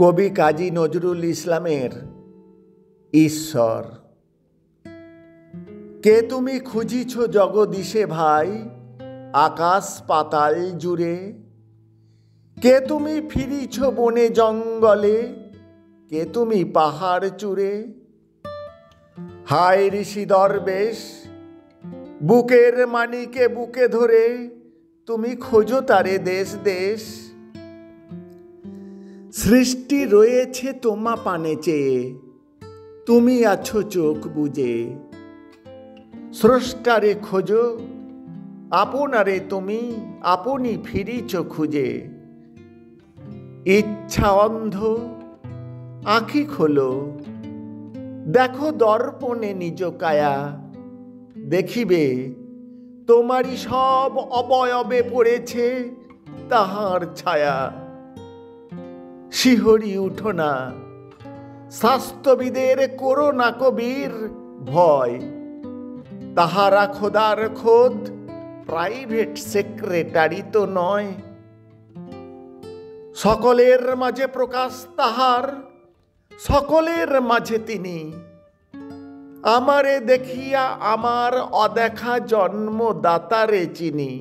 কবি কাজী নজরুল ইসলামের ঈশ্বর। কে তুমি খুঁজিছ জগদীশে ভাই আকাশ পাতাল জুড়ে, কে তুমি ফিরিছ বনে জঙ্গলে, কে তুমি পাহাড় চূড়ে। হায় ঋষি দরবেশ, বুকের মানিকে বুকে ধরে তুমি খোঁজো তারে দেশ দেশ। সৃষ্টি রয়েছে তোমা পানে চেয়ে, তুমি আছো চোখ বুজে। স্রষ্টারে খোঁজো, আপনারে তুমি আপনি ফিরিছ খুঁজে। ইচ্ছা অন্ধ, আঁখি খোলো, দেখো দর্পণে নিজ কায়া। দেখিবে তোমারই সব অবয়বে পড়েছে তাহার ছায়া। শিহরি উঠো না, স্বাস্থ্যবিদের করো না কবির ভয়। তাহারা খোদার খোদ প্রাইভেট সেক্রেটারি তো নয়। সকলের মাঝে প্রকাশ তাহার, সকলের মাঝে তিনি। আমারে দেখিয়া আমার অদেখা জন্মদাতারে চিনি।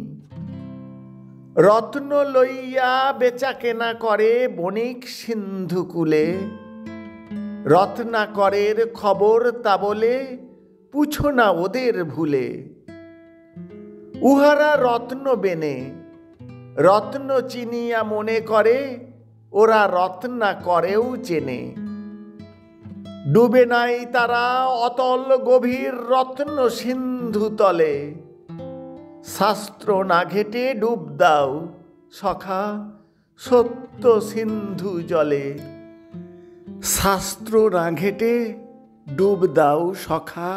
রত্ন লইয়া বেচা কেনা করে বণিক সিন্ধুকুলে। রত্নাকরের খবর তা বলে পুছো না ওদের ভুলে। উহারা রত্ন বেনে, রত্ন চিনিয়া মনে করে ওরা রত্নাকরেও চেনে। ডুবে নাই তারা অতল গভীর রত্ন সিন্ধু তলে। শাস্ত্র না ঘেটে ডুব দাও সখা সত্য সিন্ধু জলে। শাস্ত্র না ঘেটে ডুব দাও সখা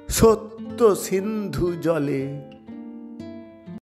সত্য সিন্ধু জলে।